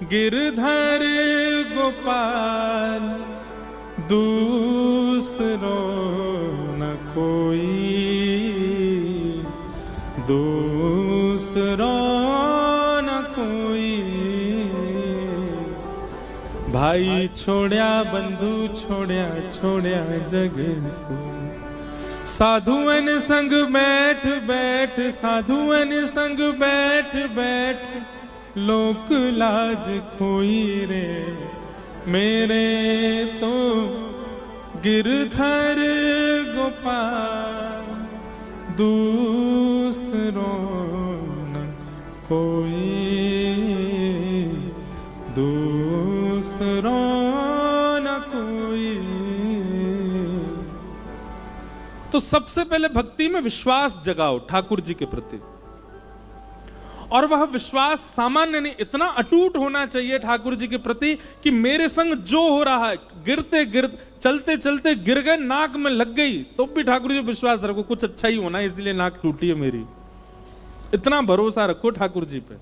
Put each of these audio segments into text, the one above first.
गिरधर गोपाल दूसरो न कोई, दूसरो न कोई। भाई छोड़या बंधु छोड़या, छोड़या जग सु। साधुअन संग बैठ बैठ, साधुअन संग बैठ बैठ, लोक लाज खोई रे। मेरे तो गिरधर गोपाल दूसरो न कोई, दूसरो न कोई। तो सबसे पहले भक्ति में विश्वास जगाओ ठाकुर जी के प्रति, और वह विश्वास सामान्य नहीं, इतना अटूट होना चाहिए ठाकुर जी के प्रति कि मेरे संग जो हो रहा है, गिरते गिरते चलते चलते गिर गए, नाक में लग गई तो भी ठाकुर जी विश्वास रखो कुछ अच्छा ही होना है, इसलिए नाक टूटी है मेरी। इतना भरोसा रखो ठाकुर जी पे।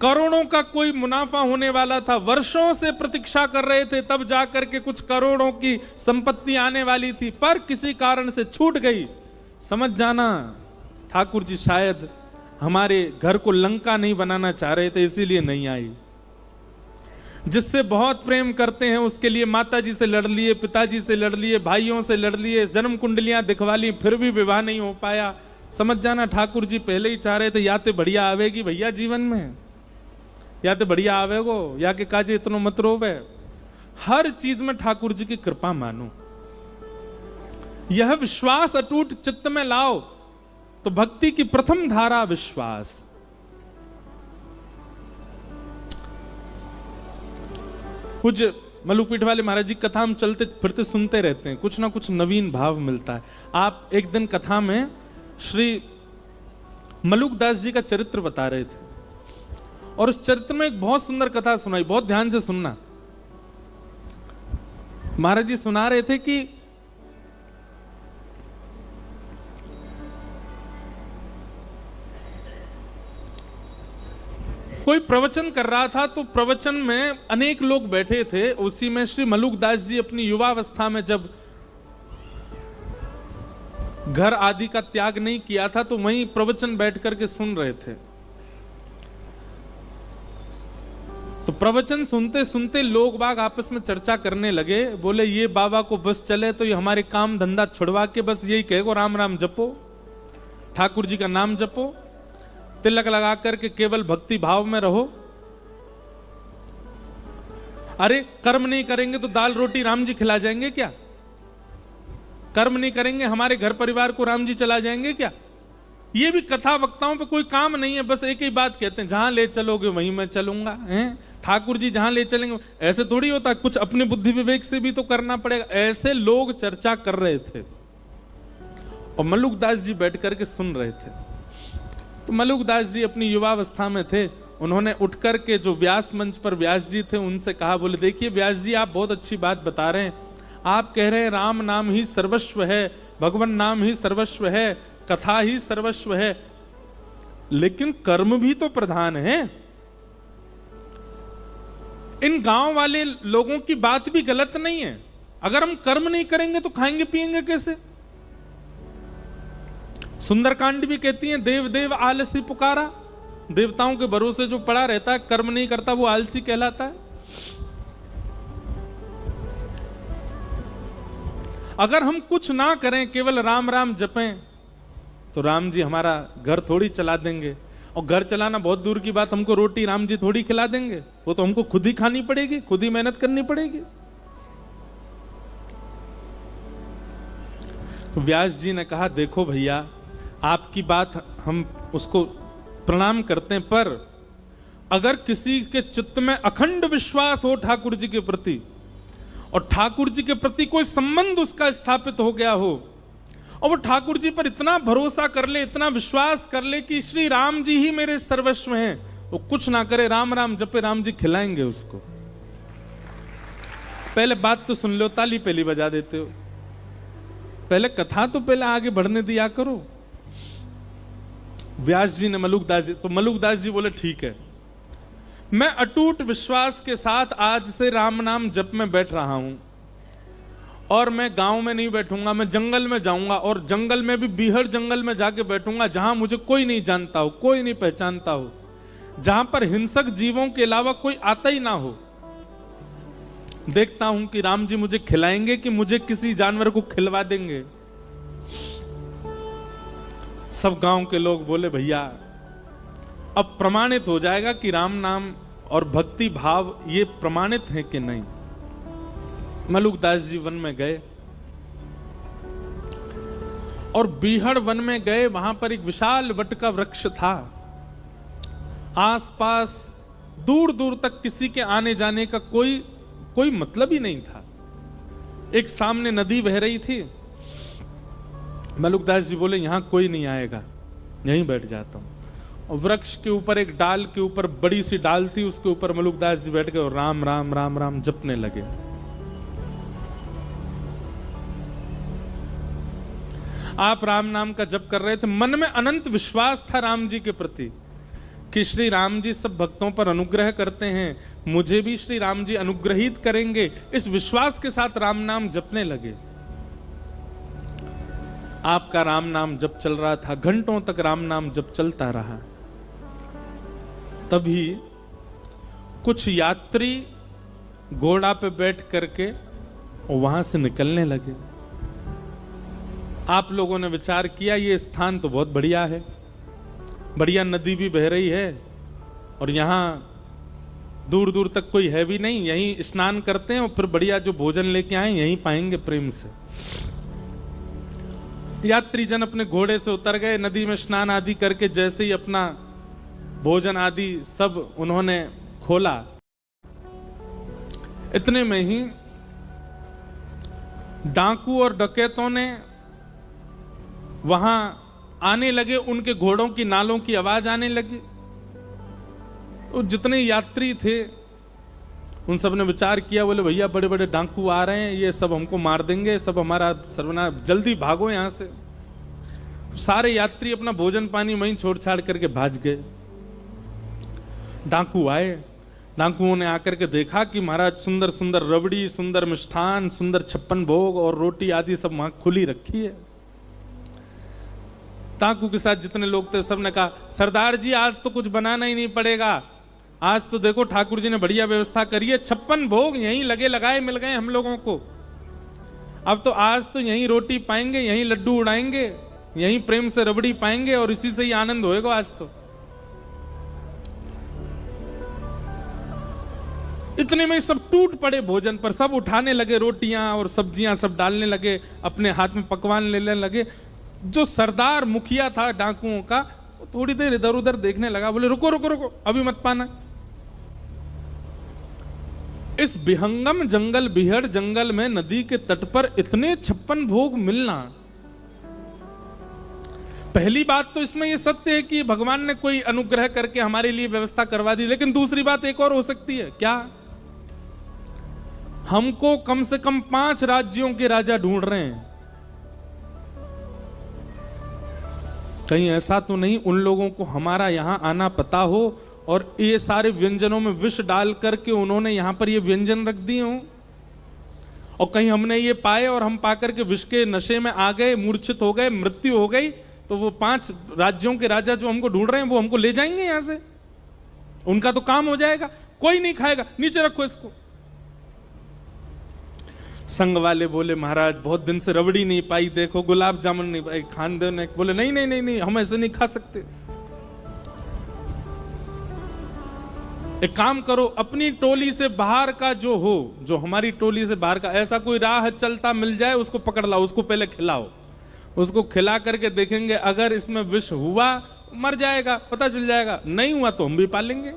करोड़ों का कोई मुनाफा होने वाला था, वर्षों से प्रतीक्षा कर रहे थे, तब जाकर के कुछ करोड़ों की संपत्ति आने वाली थी, पर किसी कारण से छूट गई। समझ जाना ठाकुर जी शायद हमारे घर को लंका नहीं बनाना चाह रहे थे, इसीलिए नहीं आई। जिससे बहुत प्रेम करते हैं उसके लिए माता जी से लड़ लिए, पिताजी से लड़ लिए, भाइयों से लड़ लिए, जन्म कुंडलियां दिखवा ली, फिर भी विवाह नहीं हो पाया। समझ जाना ठाकुर जी पहले ही चाह रहे थे या तो बढ़िया आवेगी भैया जीवन में, या तो बढ़िया आवेगो, या के काजे इतनो मत रोवे। हर चीज में ठाकुर जी की कृपा मानो, यह विश्वास अटूट चित्त में लाओ। तो भक्ति की प्रथम धारा विश्वास। पूज्य मलुकपीठ वाले महाराज जी कथा हम चलते फिरते सुनते रहते हैं, कुछ ना कुछ नवीन भाव मिलता है। आप एक दिन कथा में श्री मलुकदास जी का चरित्र बता रहे थे, और उस चरित्र में एक बहुत सुंदर कथा सुनाई, बहुत ध्यान से सुनना। महाराज जी सुना रहे थे कि कोई प्रवचन कर रहा था, तो प्रवचन में अनेक लोग बैठे थे। उसी में श्री मलुकदास जी अपनी युवावस्था में जब घर आदि का त्याग नहीं किया था, तो वहीं प्रवचन बैठ करके सुन रहे थे। तो प्रवचन सुनते सुनते लोग बाग आपस में चर्चा करने लगे। बोले ये बाबा को बस चले तो ये हमारे काम धंधा छुड़वा के बस यही कहेगो राम राम जपो, ठाकुर जी का नाम जपो, तिलक लगा करके केवल भक्ति भाव में रहो। अरे कर्म नहीं करेंगे तो दाल रोटी राम जी खिला जाएंगे क्या? कर्म नहीं करेंगे हमारे घर परिवार को राम जी चला जाएंगे क्या? ये भी कथा वक्ताओं पे कोई काम नहीं है, बस एक ही बात कहते हैं, जहां ले चलोगे वहीं मैं चलूंगा। हैं ठाकुर जी जहां ले चलेंगे, ऐसे थोड़ी होता, कुछ अपने बुद्धि विवेक से भी तो करना पड़ेगा। ऐसे लोग चर्चा कर रहे थे और मलुकदास जी बैठ करके सुन रहे थे। तो मलुकदास जी अपनी युवावस्था में थे, उन्होंने उठ करके जो व्यास मंच पर व्यास जी थे उनसे कहा, बोले देखिए व्यास जी आप बहुत अच्छी बात बता रहे हैं, आप कह रहे हैं राम नाम ही सर्वस्व है, भगवान नाम ही सर्वस्व है, कथा ही सर्वस्व है, लेकिन कर्म भी तो प्रधान है। इन गांव वाले लोगों की बात भी गलत नहीं है, अगर हम कर्म नहीं करेंगे तो खाएंगे पिएंगे कैसे? सुंदरकांड भी कहती है देव देव आलसी पुकारा, देवताओं के भरोसे जो पड़ा रहता है कर्म नहीं करता वो आलसी कहलाता है। अगर हम कुछ ना करें केवल राम राम जपें तो राम जी हमारा घर थोड़ी चला देंगे, और घर चलाना बहुत दूर की बात, हमको रोटी राम जी थोड़ी खिला देंगे, वो तो हमको खुद ही खानी पड़ेगी, खुद ही मेहनत करनी पड़ेगी। तो व्यास जी ने कहा देखो भैया आपकी बात हम उसको प्रणाम करते हैं, पर अगर किसी के चित्त में अखंड विश्वास हो ठाकुर जी के प्रति, और ठाकुर जी के प्रति कोई संबंध उसका स्थापित हो गया हो, और वो ठाकुर जी पर इतना भरोसा कर ले, इतना विश्वास कर ले कि श्री राम जी ही मेरे सर्वस्व हैं, वो कुछ ना करे राम राम जपे, राम जी खिलाएंगे उसको। पहले बात तो सुन लो, ताली पहली बजा देते हो, पहले कथा तो पहले आगे बढ़ने दिया करो। व्यास जी ने मलुकदास जी, तो मलुकदास जी बोले ठीक है, मैं अटूट विश्वास के साथ आज से राम नाम जप में बैठ रहा हूं, और मैं गांव में नहीं बैठूंगा, मैं जंगल में जाऊंगा, और जंगल में भी बीहड़ जंगल में जाके बैठूंगा जहां मुझे कोई नहीं जानता हो, कोई नहीं पहचानता हो, जहां पर हिंसक जीवों के अलावा कोई आता ही ना हो। देखता हूं कि राम जी मुझे खिलाएंगे कि मुझे किसी जानवर को खिलवा देंगे। सब गांव के लोग बोले भैया अब प्रमाणित हो जाएगा कि राम नाम और भक्ति भाव ये प्रमाणित है कि नहीं। मलुकदास जी वन में गए और बीहड़ वन में गए, वहां पर एक विशाल वट का वृक्ष था। आसपास दूर दूर तक किसी के आने जाने का कोई मतलब ही नहीं था। एक सामने नदी बह रही थी। मलुकदास जी बोले यहां कोई नहीं आएगा, यहीं बैठ जाता हूं। और वृक्ष के ऊपर एक डाल के ऊपर बड़ी सी डाल थी, उसके ऊपर मलुकदास जी बैठ गए और राम राम राम राम जपने लगे। आप राम नाम का जप कर रहे थे, मन में अनंत विश्वास था राम जी के प्रति कि श्री राम जी सब भक्तों पर अनुग्रह करते हैं, मुझे भी श्री राम जी अनुग्रहित करेंगे। इस विश्वास के साथ राम नाम जपने लगे। आपका राम नाम जप चल रहा था, घंटों तक राम नाम जप चलता रहा। तभी कुछ यात्री घोड़ा पे बैठ करके वहां से निकलने लगे। आप लोगों ने विचार किया ये स्थान तो बहुत बढ़िया है, बढ़िया नदी भी बह रही है और यहां दूर दूर तक कोई है भी नहीं, यहीं स्नान करते हैं और फिर बढ़िया जो भोजन लेके आए यहीं पाएंगे प्रेम से। यात्री जन अपने घोड़े से उतर गए, नदी में स्नान आदि करके जैसे ही अपना भोजन आदि सब उन्होंने खोला, इतने में ही डाकू और डकैतों ने वहां आने लगे। उनके घोड़ों की नालों की आवाज आने लगी। तो जितने यात्री थे उन सब ने विचार किया, बोले भैया बड़े बड़े डाकू आ रहे हैं, ये सब हमको मार देंगे, सब हमारा सर्वनाश, जल्दी भागो यहां से। सारे यात्री अपना भोजन पानी वहीं छोड़ छाड़ करके भाग गए। डाकू आए, डाकुओं ने आकर के देखा कि महाराज सुंदर सुंदर रबड़ी, सुंदर मिष्ठान, सुंदर 56 भोग और रोटी आदि सब वहां खुली रखी है। डाकू के साथ जितने लोग थे सबने कहा सरदार जी आज तो कुछ बनाना ही नहीं पड़ेगा, आज तो देखो ठाकुर जी ने बढ़िया व्यवस्था करी है, 56 भोग यहीं लगे लगाए मिल गए हम लोगों को। अब तो आज तो यहीं रोटी पाएंगे, यहीं लड्डू उड़ाएंगे, यहीं प्रेम से रबड़ी पाएंगे और इसी से ही आनंद होएगा आज तो। इतने में सब टूट पड़े भोजन पर, सब उठाने लगे रोटियां और सब्जियां सब डालने लगे, अपने हाथ में पकवान लेने लगे। जो सरदार मुखिया था डाकुओं का, थोड़ी देर इधर उधर देखने लगा, बोले रुको रुको रुको अभी मत पाना। इस विहंगम जंगल, बीहड़ जंगल में नदी के तट पर इतने 56 भोग मिलना, पहली बात तो इसमें यह सत्य है कि भगवान ने कोई अनुग्रह करके हमारे लिए व्यवस्था करवा दी। लेकिन दूसरी बात एक और हो सकती है, क्या हमको कम से कम 5 राज्यों के राजा ढूंढ रहे हैं। कहीं ऐसा तो नहीं उन लोगों को हमारा यहां आना पता हो और ये सारे व्यंजनों में विष डाल करके उन्होंने यहां पर ये व्यंजन रख दिए हो, और कहीं हमने ये पाए और हम पाकर के विष के नशे में आ गए, मूर्छित हो गए, मृत्यु हो गई, तो वो 5 राज्यों के राजा जो हमको ढूंढ रहे हैं वो हमको ले जाएंगे यहां से, उनका तो काम हो जाएगा, कोई नहीं खाएगा, नीचे रखो इसको। संग वाले बोले महाराज बहुत दिन से रबड़ी नहीं पाई, देखो गुलाब जामुन नहीं पाई, खान देने बोले नहीं नहीं नहीं नहीं हम ऐसे नहीं खा सकते। एक काम करो, अपनी टोली से बाहर का जो हो, जो हमारी टोली से बाहर का ऐसा कोई राह चलता मिल जाए उसको पकड़ लाओ, उसको पहले खिलाओ, उसको खिला करके देखेंगे अगर इसमें विष हुआ मर जाएगा, पता चल जाएगा, नहीं हुआ तो हम भी पालेंगे।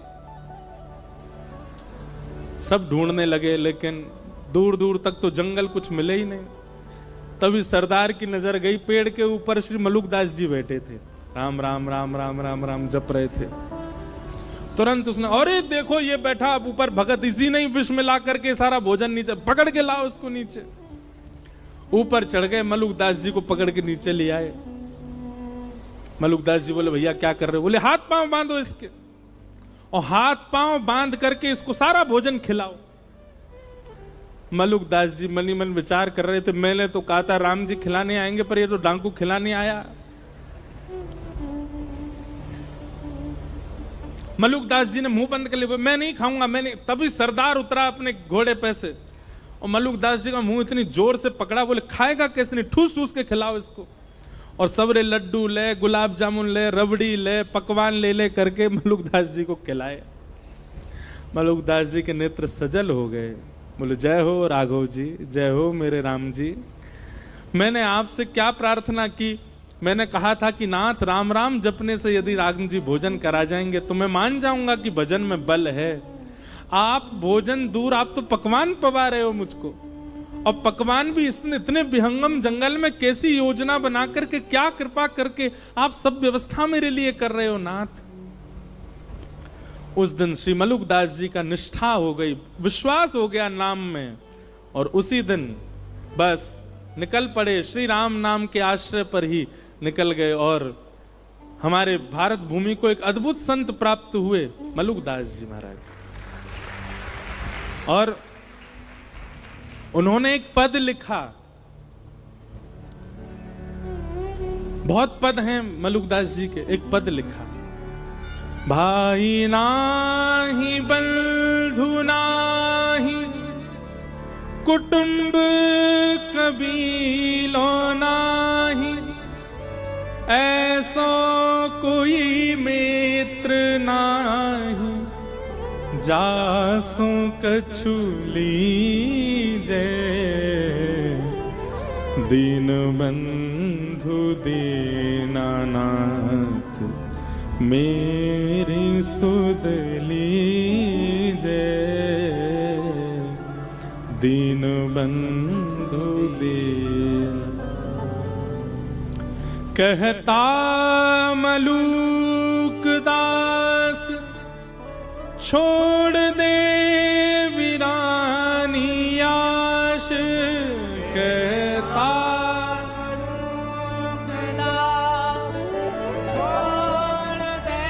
सब ढूंढने लगे लेकिन दूर दूर तक तो जंगल कुछ मिले ही नहीं। तभी सरदार की नजर गई, पेड़ के ऊपर श्री मलुकदास जी बैठे थे, राम राम राम राम राम राम जप रहे थे। तुरंत उसने, अरे देखो ये बैठा अब ऊपर भगत, इसी ने विष में ला करके सारा भोजन नीचे, पकड़ के लाओ उसको नीचे। ऊपर चढ़ गए, मलुकदास जी को पकड़ के नीचे ले आए। मलुकदास जी बोले भैया क्या कर रहे हो? बोले हाथ पांव बांधो इसके। और हाथ पांव बांध करके इसको सारा भोजन खिलाओ। मलुकदास जी मनी मन विचार कर रहे थे, मैंने तो कहा था राम जी खिलाने आएंगे, पर ये तो डांकू खिलाने आया। मलुकदास जी ने मुंह बंद कर लिया, मैं नहीं खाऊंगा, मैं नहीं। तभी सरदार उतरा अपने घोड़े पे से और मलुकदास जी का मुंह इतनी जोर से पकड़ा, बोले खाएगा कैसे नहीं, ठूस ठूस के खिलाओ इसको। और सबरे लड्डू ले, गुलाब जामुन ले, रबड़ी ले, पकवान ले ले करके मलुकदास जी को खिलाए। मलुकदास जी के नेत्र सजल हो गए, बोले जय हो राघव जी, जय हो मेरे राम जी। मैंने आपसे क्या प्रार्थना की? मैंने कहा था कि नाथ राम राम जपने से यदि राम जी भोजन करा जाएंगे तो मैं मान जाऊंगा कि भजन में बल है। आप भोजन दूर, आप तो पकवान पवा रहे हो मुझको, और पकवान भी इतने विहंगम जंगल में कैसी योजना बना करके, क्या कृपा करके आप सब व्यवस्था मेरे लिए कर रहे हो नाथ। उस दिन श्री मलुकदास जी का निष्ठा हो गई, विश्वास हो गया नाम में, और उसी दिन बस निकल पड़े, श्री राम नाम के आश्रय पर ही निकल गए। और हमारे भारत भूमि को एक अद्भुत संत प्राप्त हुए, मलुकदास जी महाराज। और उन्होंने एक पद लिखा, बहुत पद हैं मलुकदास जी के, एक पद लिखा, भाई नाही बंधु नाही कुटुंब कबीलो नाही, ऐसो कोई मित्र नाही, जासो कछु लीजे, दीन बंधु दीनानाथ, मेरी सुध लीजे, दीन बंधु दीन। कहता मलुकदास छोड़ दे वीरानी आश, कहता मलुकदास छोड़ दे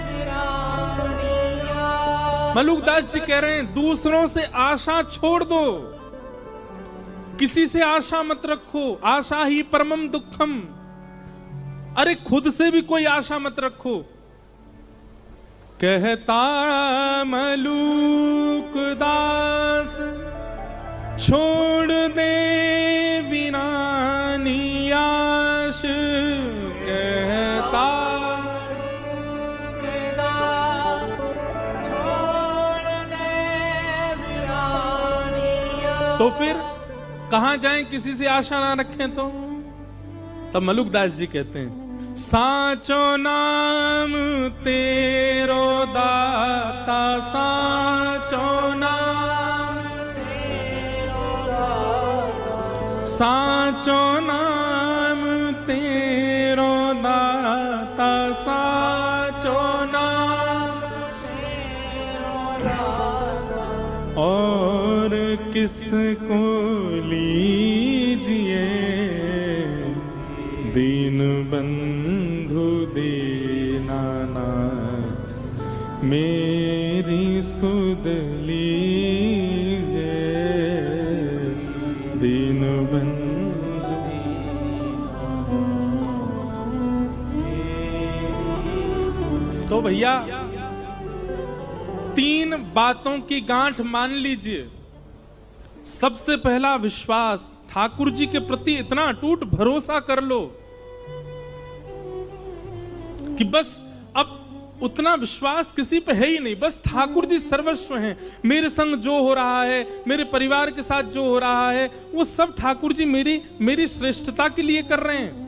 वीरानी आश। मलुकदास जी कह रहे हैं दूसरों से आशा छोड़ दो, किसी से आशा मत रखो, आशा ही परमम दुखम। अरे खुद से भी कोई आशा मत रखो। कहता मलुकदास छोड़ दे वीरानी आश, कहता मलुकदास छोड़ दे वीरानी आश। तो फिर कहां जाएं किसी से आशा ना रखें तो? तब मलुकदास जी कहते हैं, साचो नाम तेरो दाता, साचो नाम तेरो दाता, साचो नाम तेरो दाता, साचो नाम तेरो दाता, और किसको लीजिए, दीन बंधु दीनानाथ, मेरी सुध लीजे, दीन बंधु। तो भैया तीन बातों की गांठ मान लीजिए। सबसे पहला विश्वास, ठाकुर जी के प्रति इतना अटूट भरोसा कर लो कि बस अब उतना विश्वास किसी पे है ही नहीं, बस ठाकुर जी सर्वस्व हैं। मेरे संग जो हो रहा है, मेरे परिवार के साथ जो हो रहा है, वो सब ठाकुर जी मेरी श्रेष्ठता के लिए कर रहे हैं।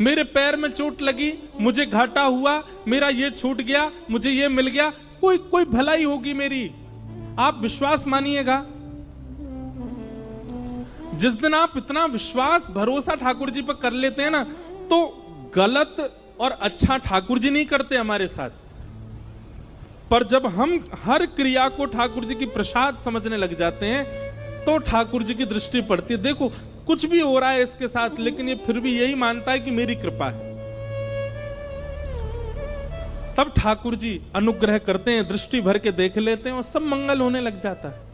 मेरे पैर में चोट लगी, मुझे घाटा हुआ, मेरा ये छूट गया, मुझे ये मिल गया, कोई भलाई होगी मेरी। आप विश्वास मानिएगा, जिस दिन आप इतना विश्वास भरोसा ठाकुर जी पर कर लेते हैं ना, तो गलत और अच्छा ठाकुर जी नहीं करते हमारे साथ। पर जब हम हर क्रिया को ठाकुर जी की प्रसाद समझने लग जाते हैं, तो ठाकुर जी की दृष्टि पड़ती है। देखो कुछ भी हो रहा है इसके साथ, लेकिन ये फिर भी यही मानता है कि मेरी कृपा है। तब ठाकुर जी अनुग्रह करते हैं, दृष्टि भर के देख लेते हैं और सब मंगल होने लग जाता है।